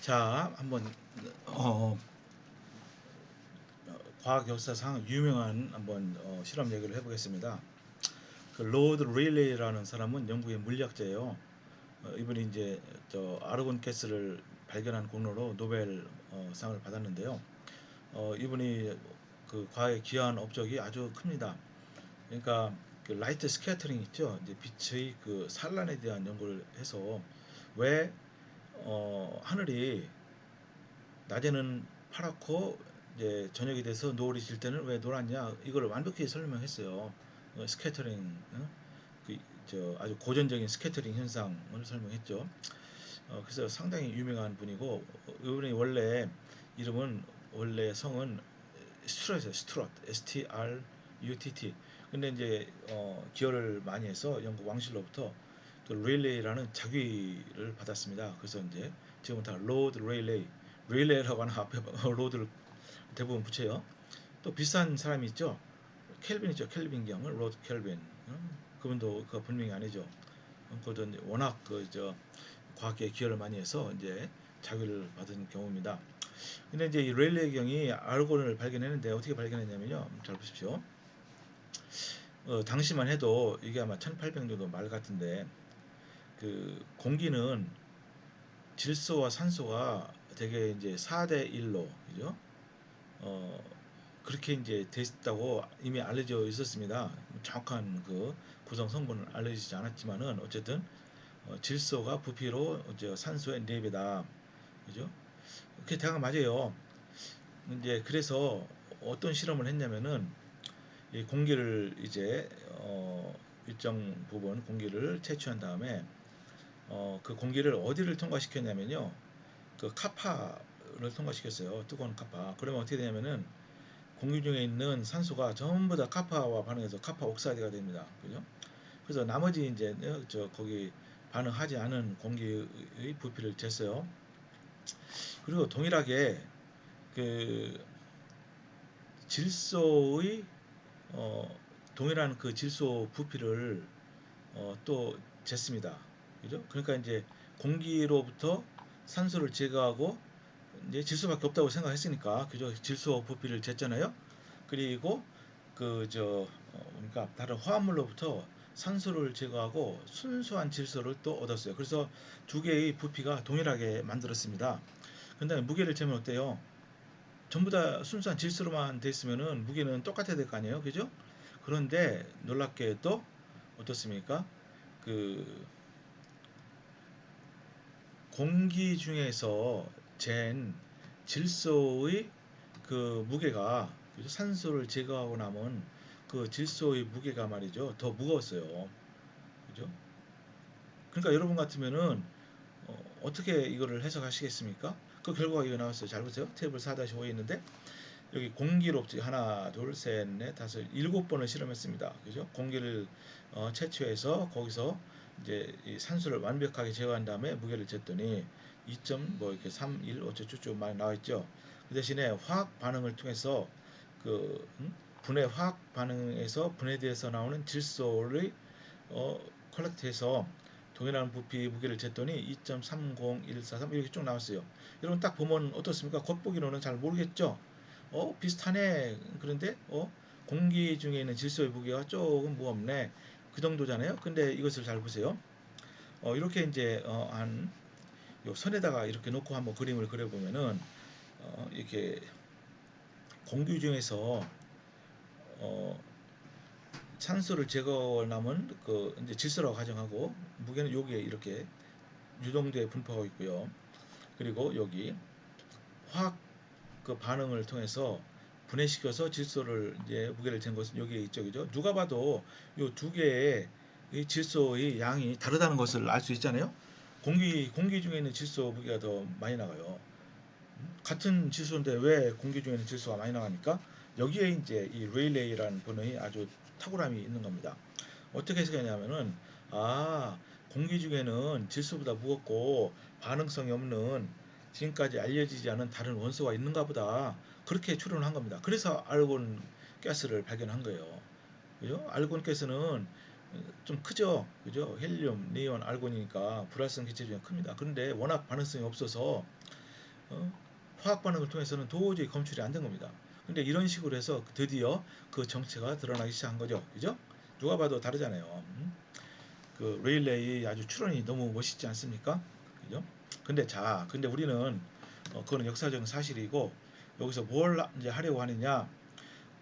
자, 한번 과학 역사상 유명한 한번 실험 얘기를 해보겠습니다. 그 로드 레일리라는 사람은 영국의 물리학자예요. 이분이 이제 아르곤 가스를 발견한功勞로 노벨 상을 받았는데요. 이분이 그 과학에 기여한 업적이 아주 큽니다. 그러니까 그 라이트 스캐터링 있죠. 이제 빛의 그 산란에 대한 연구를 해서 왜 하늘이 낮에는 파랗고 이제 저녁이 돼서 노을이 질 때는 왜 노랗냐, 이걸 완벽히 설명했어요. 스캐터링, 아주 고전적인 스캐터링 현상을 설명했죠. 그래서 상당히 유명한 분이고, 이분이 원래 이름은, 원래 성은 스트럿이에요. 스트럿, STRUTT. 근데 이제 기여를 많이 해서 영국 왕실로부터 그 레일레이라는 자귀를 받았습니다. 그래서 이제 지금은 다 로드 레일레이, 레일레이라고 하는 앞에 로드를 대부분 붙여요. 또 비싼 사람이 있죠. 켈빈 있죠. 켈빈 경, 로드 켈빈. 그분도 그 본명이 아니죠. 그것도 워낙 과학계에 기여를 많이 해서 이제 자귀를 받은 경우입니다. 근데 이제 이 레일레이 경이 아르곤을 발견했는데 어떻게 발견했냐면요. 잘 보십시오. 당시만 해도 이게 아마 1800년도 말 같은데, 그 공기는 질소와 산소가 되게 이제 4대 1로, 그죠? 어, 그렇게 이제 됐다고 이미 알려져 있었습니다. 정확한 그 구성 성분은 알려지지 않았지만은 어쨌든 질소가 부피로 이제 산소의 4배다. 그죠? 그게 대강 맞아요. 이제 그래서 어떤 실험을 했냐면은 이 공기를 이제 일정 부분 공기를 채취한 다음에 그 공기를 어디를 통과시켰냐면요. 그 카파를 통과시켰어요. 뜨거운 카파. 그러면 어떻게 되냐면은 공기 중에 있는 산소가 전부 다 카파와 반응해서 카파 옥사이드가 됩니다. 그죠? 그래서 나머지 이제 거기 반응하지 않은 공기의 부피를 쟀어요. 그리고 동일하게 그 질소의 동일한 그 질소 부피를 또 쟀습니다. 그죠? 그러니까 이제 공기로부터 산소를 제거하고 이제 질소밖에 없다고 생각했으니까, 그죠? 질소 부피를 쟀잖아요. 그리고 그러니까 다른 화합물로부터 산소를 제거하고 순수한 질소를 또 얻었어요. 그래서 두 개의 부피가 동일하게 만들었습니다. 근데 무게를 재면 어때요? 전부 다 순수한 질소로만 돼 있으면은 무게는 똑같아야 될 거 아니에요, 그죠? 그런데 놀랍게도 어떻습니까? 그 공기 중에서 잰 질소의 그 무게가, 그죠? 산소를 제거하고 남은 그 질소의 무게가 말이죠, 더 무거웠어요. 그죠? 그러니까 여러분 같으면은 어떻게 이거를 해석하시겠습니까? 그 결과가 이거 나왔어요. 잘 보세요. 테이블 4-5에 있는데, 여기 공기로 하나, 둘, 셋, 넷, 다섯, 7번을 실험했습니다. 그죠? 공기를 채취해서 거기서 이제 이 산소를 완벽하게 제거한 다음에 무게를 쟀더니 2점 뭐 이렇게 3, 1, 어쩌고저쩌고 많이 나와 있죠. 그 대신에 화학 반응을 통해서 그 분해, 화학 반응에서 분해돼서 나오는 질소를 컬렉트해서 동일한 부피 무게를 쟀더니 2.30143 이렇게 쭉 나왔어요. 여러분 딱 보면 어떻습니까? 겉보기로는 잘 모르겠죠? 비슷하네. 그런데 공기 중에 있는 질소의 무게가 조금 무겁네. 그 정도잖아요. 근데 이것을 잘 보세요. 이렇게 이제 한 요 선에다가 이렇게 놓고 한번 그림을 그려보면은 이렇게 공기 중에서 어, 산소를 제거할 남은 그 이제 질소라고 가정하고, 무게는 여기에 이렇게 유동되어 분포하고 있고요. 그리고 여기 화학 그 반응을 통해서 분해시켜서 질소를 이제 무게를 잰 것은 여기에 있죠, 그죠? 누가 봐도 이 두 개의 이 질소의 양이 다르다는 것을 알 수 있잖아요. 공기 중에 있는 질소 무게가 더 많이 나가요. 같은 질소인데 왜 공기 중에 있는 질소가 많이 나갑니까? 여기에 이제 이 레일레이라는 분의 아주 탁월함이 있는 겁니다. 어떻게 해석하냐면은, 공기 중에는 질소보다 무겁고 반응성이 없는, 지금까지 알려지지 않은 다른 원소가 있는가 보다, 그렇게 추론한 겁니다. 그래서 알곤 가스를 발견한 거예요. 그죠? 알곤 가스는 좀 크죠. 그죠? 헬륨, 니온, 알곤이니까 불활성 기체 중에 큽니다. 그런데 워낙 반응성이 없어서 화학 반응을 통해서는 도저히 검출이 안 된 겁니다. 근데 이런 식으로 해서 드디어 그 정체가 드러나기 시작한 거죠. 그죠? 누가 봐도 다르잖아요. 그 레일레이 아주 추론이 너무 멋있지 않습니까? 그죠? 근데 우리는 그거는 역사적인 사실이고 여기서 뭘 이제 하려고 하느냐?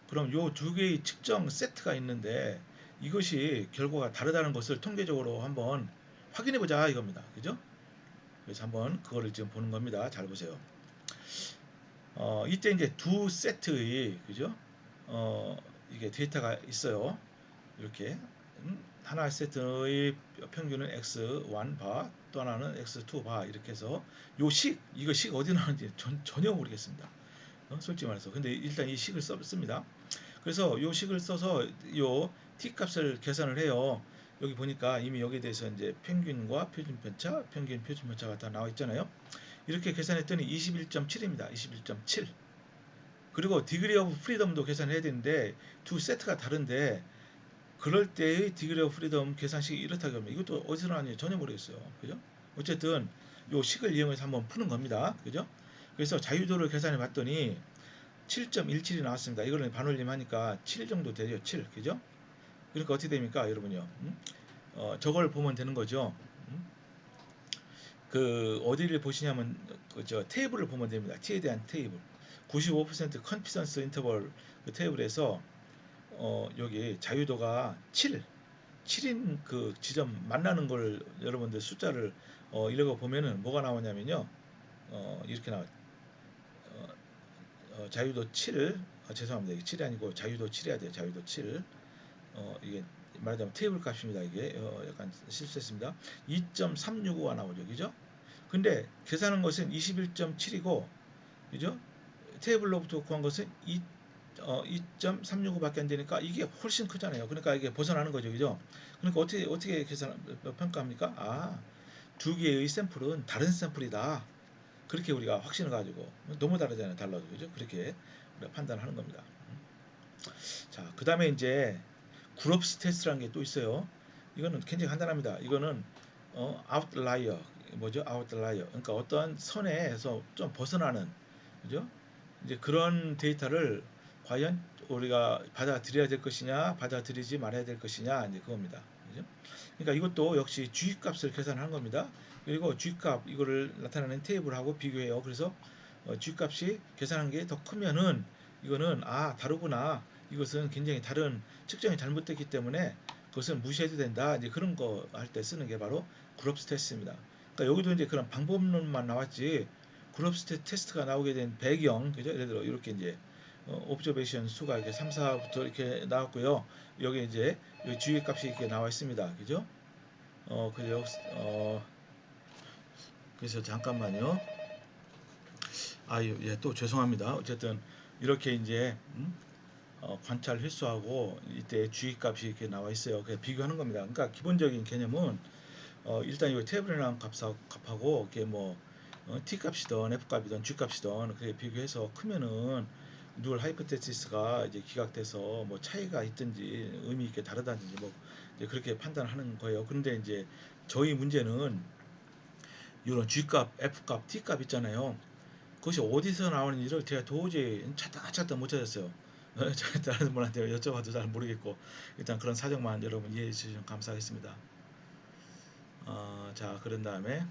그럼 요 두 개의 측정 세트가 있는데 이것이 결과가 다르다는 것을 통계적으로 한번 확인해 보자 이겁니다. 그죠? 그래서 한번 그거를 지금 보는 겁니다. 잘 보세요. 이때 이제 두 세트의 그죠? 어, 이게 데이터가 있어요. 이렇게 하나 세트의 평균은 x1 바, 또 하나는 x2 바 이렇게 해서 이거 식 어디 나오는지 전혀 모르겠습니다. 솔직히 말해서. 근데 일단 이 식을 씁니다. 그래서 요 식을 써서 요 t 값을 계산을 해요. 여기 보니까 이미 여기에 대해서 이제 평균과 표준 편차, 평균 표준 편차가 다 나와 있잖아요. 이렇게 계산했더니 21.7입니다. 21.7. 그리고 디그리 오브 프리덤도 계산해야 되는데 두 세트가 다른데 그럴 때의 디그리 오브 프리덤 계산식이 이렇다고 하면 이것도 어디서 나왔는지 전혀 모르겠어요. 그죠? 어쨌든 요 식을 이용해서 한번 푸는 겁니다. 그죠? 그래서 자유도를 계산해 봤더니 7.17이 나왔습니다. 이거는 반올림하니까 7 정도 되죠. 7. 그죠? 그러니까 어떻게 됩니까? 여러분요. 저걸 보면 되는 거죠. 그 어디를 보시냐면 그저 테이블을 보면 됩니다. t에 대한 테이블. 95% 컨피던스 인터벌 그 테이블에서 여기 자유도가 7인 그 지점 만나는 걸 여러분들 숫자를 읽어 보면은 뭐가 나오냐면요. 이렇게 나와. 자유도 7. 죄송합니다. 이게 7이 아니고 자유도 7 해야 돼요. 자유도 7. 이게 말하자면 테이블 값입니다. 이게 약간 실수했습니다. 2.365가 나오죠. 그죠? 근데 계산한 것은 21.7이고 그죠? 테이블로부터 구한 것은 2.365밖에 안 되니까 이게 훨씬 크잖아요. 그러니까 이게 벗어나는 거죠. 그죠? 그러니까 어떻게 계산 평가합니까? 두 개의 샘플은 다른 샘플이다. 그렇게 우리가 확신을 가지고 너무 다르잖아요. 달라도 그죠? 그렇게 우리가 판단하는 겁니다. 자, 그다음에 이제 그룹스 테스트라는 게 또 있어요. 이거는 굉장히 간단합니다. 이거는 아웃라이어 뭐죠? 아웃라이어. 그러니까 어떤 선에서 좀 벗어나는 그죠? 이제 그런 데이터를 과연 우리가 받아들여야 될 것이냐, 받아들이지 말아야 될 것이냐, 이제 그겁니다. 그죠? 그러니까 이것도 역시 G값을 계산한 겁니다. 그리고 G값 이거를 나타내는 테이블하고 비교해요. 그래서 G값이 계산한 게 더 크면은 이거는 다르구나. 이것은 굉장히 다른 측정이 잘못됐기 때문에 그것은 무시해도 된다. 이제 그런 거 할 때 쓰는 게 바로 그룹스 테스트입니다. 그러니까 여기도 이제 그런 방법론만 나왔지 그룹스 테스트가 나오게 된 배경, 그죠? 예를 들어 이렇게 이제 옵저베이션 수가 이렇게 3, 4부터 이렇게 나왔고요. 여기 이제 여기 주의 값이 이렇게 나와 있습니다. 그죠? 그래서 잠깐만요. 예, 또 죄송합니다. 어쨌든 이렇게 이제 관찰 횟수하고 이때 주의 값이 이렇게 나와 있어요. 그래서 비교하는 겁니다. 그러니까 기본적인 개념은 일단 이 테이블에 나온 값하고 이게 뭐 t 값이든 f 값이든 g 값이든 그게 비교해서 크면은 누얼 하이포테시스가 이제 기각돼서 뭐 차이가 있든지 의미 있게 다르다든지 뭐 이제 그렇게 판단하는 거예요. 그런데 이제 저희 문제는 이런 g 값, f 값, t 값 있잖아요. 그것이 어디서 나오는지를 제가 도저히 찾다 못 찾았어요. 다른 분한테 여쭤봐도 잘 모르겠고 일단 그런 사정만 여러분 이해해 주시면 감사하겠습니다. 자, 그런 다음에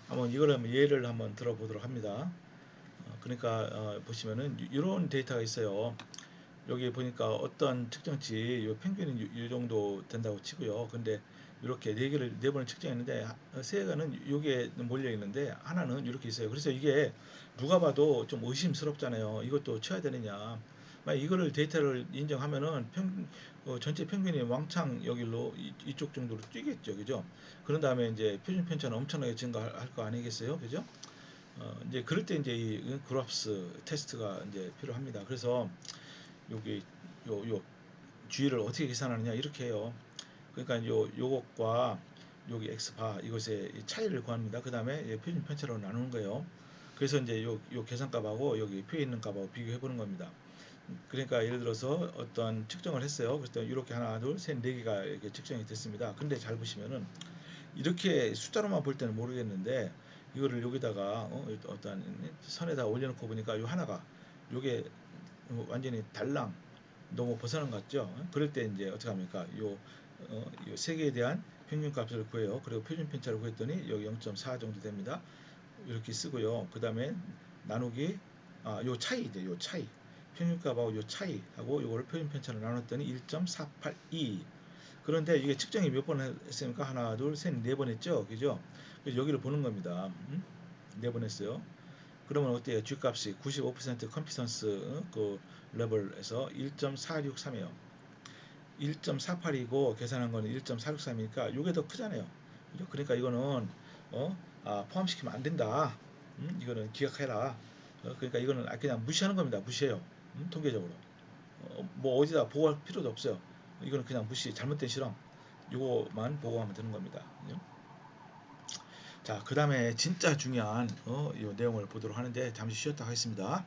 한번 이걸 한번 예를 한번 들어보도록 합니다. 그러니까 보시면은 이런 데이터가 있어요. 여기 보니까 어떤 측정치 요 평균이 이 정도 된다고 치고요. 근데 이렇게 네 번을 측정했는데 세 개는 요게 몰려 있는데 하나는 이렇게 있어요. 그래서 이게 누가 봐도 좀 의심스럽잖아요. 이것도 쳐야 되느냐. 만약 이거를 데이터를 인정하면은 전체 평균이 왕창 여기로 이쪽 정도로 뛰겠죠. 그죠? 그런 다음에 이제 표준 편차는 엄청나게 증가할 거 아니겠어요? 그죠? 이제 그럴 때 이제 이 그룹스 테스트가 이제 필요합니다. 그래서 여기 요 G를 어떻게 계산하느냐 이렇게 해요. 그러니까 요것과 여기 x 바 이것의 차이를 구합니다. 그 다음에 표준 편차로 나누는 거예요. 그래서 이제 요 계산값하고 여기 표에 있는 값하고 비교해 보는 겁니다. 그러니까 예를 들어서 어떤 측정을 했어요. 그래서 이렇게 하나, 둘, 셋, 네 개가 이렇게 측정이 됐습니다. 근데 잘 보시면은 이렇게 숫자로만 볼 때는 모르겠는데 이거를 여기다가 어떤 선에다 올려놓고 보니까 요 하나가 요게 완전히 달랑 너무 벗어난 것 같죠? 그럴 때 이제 어떻게 합니까? 요 세 개에 대한 평균값을 구해요. 그리고 표준 편차를 구했더니 여기 0.4 정도 됩니다. 이렇게 쓰고요. 그 다음에 나누기 요 차이죠. 요 차이 평균값하고 요 차이하고 요거를 표준 편차로 나눴더니 1.482. 그런데 이게 측정이 몇 번 했습니까? 하나, 둘, 셋, 네 번 했죠. 그죠? 그래서 여기를 보는 겁니다. 네 번 했어요. 그러면 어때요? G값이 95% 컨피던스 그 레벨에서 1.463이에요. 1.48이고 계산한 거는 1.463이니까 이게 더 크잖아요. 그죠? 그러니까 이거는 포함시키면 안 된다. 이거는 기억해라. 그러니까 이거는 그냥 무시하는 겁니다. 무시해요. 통계적으로. 뭐 어디다 보고할 필요도 없어요. 이거는 그냥 무시, 잘못된 실험. 이거만 보고하면 되는 겁니다. 자, 그 다음에 진짜 중요한 이 내용을 보도록 하는데 잠시 쉬었다 하겠습니다.